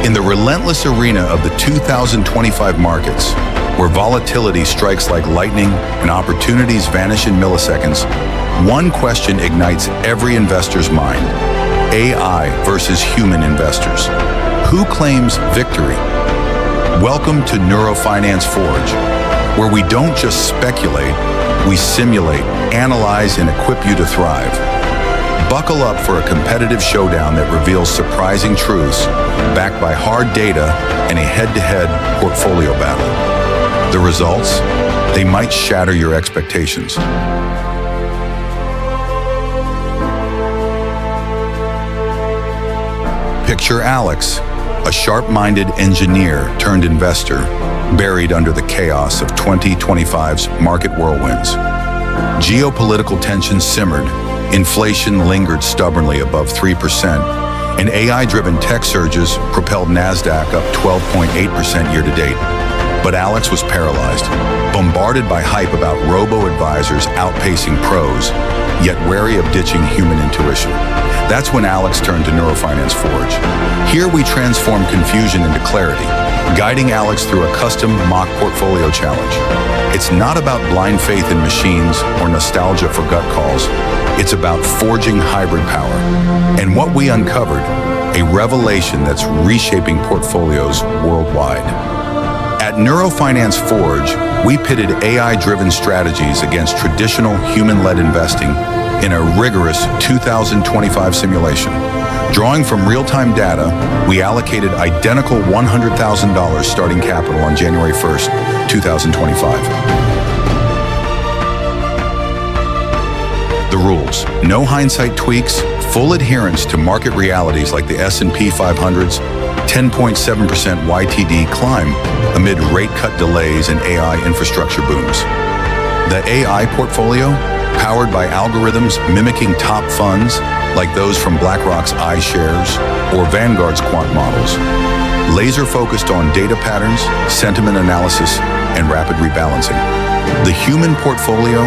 In the relentless arena of the 2025 markets, where volatility strikes like lightning and opportunities vanish in milliseconds, one question ignites every investor's mind: AI versus human investors. Who claims victory? Welcome to NeuroFinance Forge, where we don't just speculate, we simulate, analyze, and equip you to thrive. Buckle up for a competitive showdown that reveals surprising truths, backed by hard data and a head-to-head portfolio battle. The results? They might shatter your expectations. Picture Alex, a sharp-minded engineer turned investor, buried under the chaos of 2025's market whirlwinds. Geopolitical tensions simmered, inflation lingered stubbornly above 3%, and AI-driven tech surges propelled NASDAQ up 12.8% year-to-date. But Alex was paralyzed, bombarded by hype about robo-advisors outpacing pros, yet wary of ditching human intuition. That's when Alex turned to NeuroFinance Forge. Here we transform confusion into clarity, guiding Alex through a custom mock portfolio challenge. It's not about blind faith in machines or nostalgia for gut calls. It's about forging hybrid power. And what we uncovered, a revelation that's reshaping portfolios worldwide. At NeuroFinance Forge, we pitted AI-driven strategies against traditional human-led investing in a rigorous 2025 simulation. Drawing from real-time data, we allocated identical $100,000 starting capital on January 1st, 2025. The rules: no hindsight tweaks, full adherence to market realities like the S&P 500's 10.7% YTD climb amid rate cut delays and AI infrastructure booms. The AI portfolio, powered by algorithms mimicking top funds like those from BlackRock's iShares or Vanguard's quant models, laser-focused on data patterns, sentiment analysis, and rapid rebalancing. The human portfolio,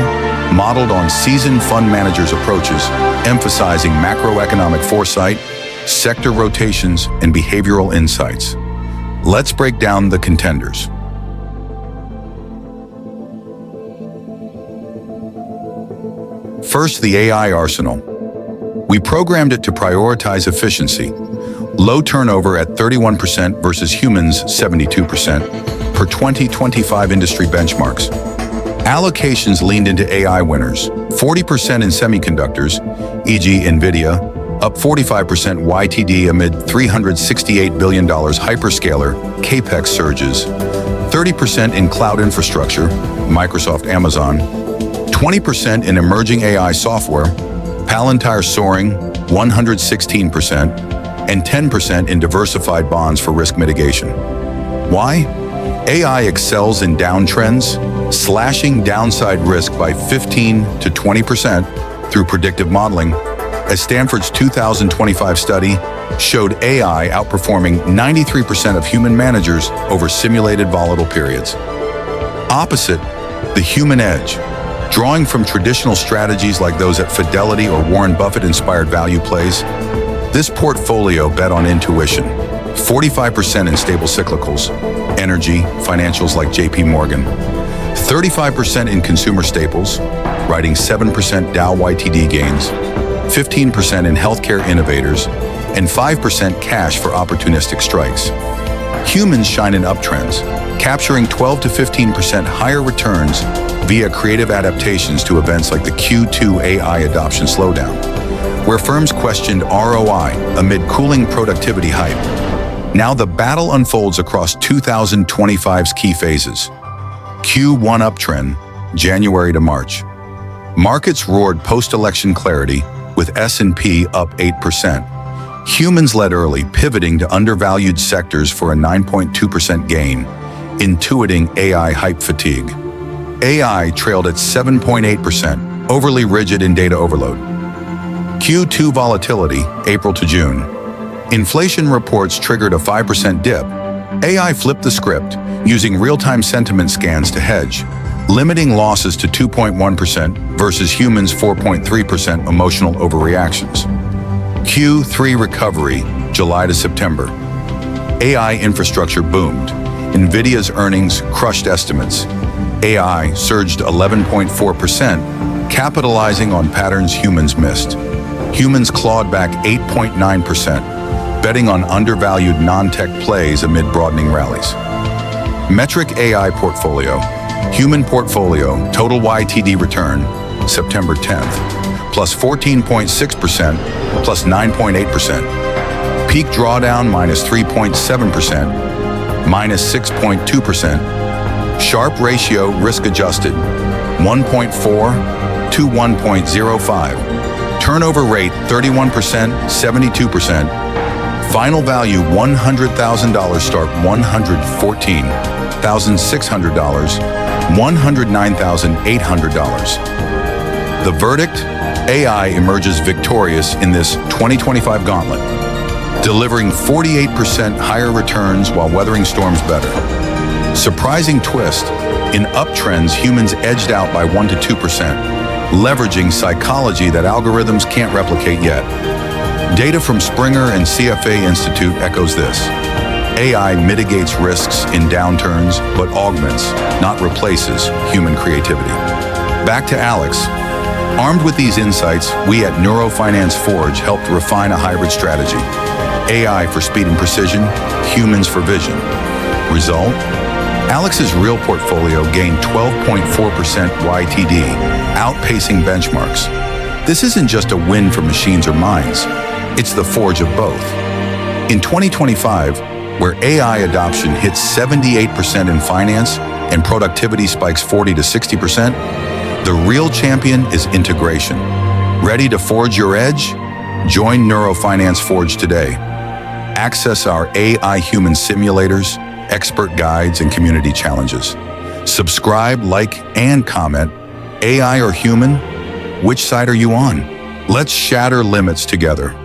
modeled on seasoned fund managers' approaches, emphasizing macroeconomic foresight, sector rotations, and behavioral insights. Let's break down the contenders. First, the AI arsenal. We programmed it to prioritize efficiency. Low turnover at 31% versus humans 72% per 2025 industry benchmarks. Allocations leaned into AI winners, 40% in semiconductors, e.g. Nvidia, up 45% YTD amid $368 billion hyperscaler CapEx surges, 30% in cloud infrastructure, Microsoft, Amazon, 20% in emerging AI software, Palantir soaring 116%, and 10% in diversified bonds for risk mitigation. Why? AI excels in downtrends, slashing downside risk by 15 to 20% through predictive modeling, as Stanford's 2025 study showed AI outperforming 93% of human managers over simulated volatile periods. Opposite, the human edge. Drawing from traditional strategies like those at Fidelity or Warren Buffett-inspired value plays, this portfolio bet on intuition, 45% in stable cyclicals, energy, financials like JP Morgan, 35% in consumer staples, riding 7% Dow YTD gains, 15% in healthcare innovators, and 5% cash for opportunistic strikes. Humans shine in uptrends, capturing 12 to 15% higher returns via creative adaptations to events like the Q2 AI adoption slowdown, where firms questioned ROI amid cooling productivity hype. Now the battle unfolds across 2025's key phases. Q1 uptrend, January to March. Markets roared post-election clarity, with S&P up 8%. Humans led early, pivoting to undervalued sectors for a 9.2% gain, intuiting AI hype fatigue. AI trailed at 7.8%, overly rigid in data overload. Q2 volatility, April to June. Inflation reports triggered a 5% dip. AI flipped the script, using real-time sentiment scans to hedge, limiting losses to 2.1% versus humans' 4.3% emotional overreactions. Q3 recovery, July to September. AI infrastructure boomed. Nvidia's earnings crushed estimates. AI surged 11.4%, capitalizing on patterns humans missed. Humans clawed back 8.9%, betting on undervalued non-tech plays amid broadening rallies. Metric AI portfolio. Human portfolio, total YTD return, September 10th, plus 14.6%, plus 9.8%. Peak drawdown, minus 3.7%, minus 6.2%. Sharp ratio, risk-adjusted, 1.4 to 1.05. Turnover rate, 31%, 72%. Final value, $100,000 start, $114,600, $109,800. The verdict? AI emerges victorious in this 2025 gauntlet, delivering 48% higher returns while weathering storms better. Surprising twist, in uptrends, humans edged out by 1 to 2%, leveraging psychology that algorithms can't replicate yet. Data from Springer and CFA Institute echoes this. AI mitigates risks in downturns, but augments, not replaces, human creativity. Back to Alex. Armed with these insights, we at NeuroFinance Forge helped refine a hybrid strategy. AI for speed and precision, humans for vision. Result? Alex's real portfolio gained 12.4% YTD, outpacing benchmarks. This isn't just a win for machines or minds. It's the forge of both. In 2025, where AI adoption hits 78% in finance and productivity spikes 40 to 60%, the real champion is integration. Ready to forge your edge? Join NeuroFinance Forge today. Access our AI human simulators, expert guides, and community challenges. Subscribe, like, and comment. AI or human? Which side are you on? Let's shatter limits together.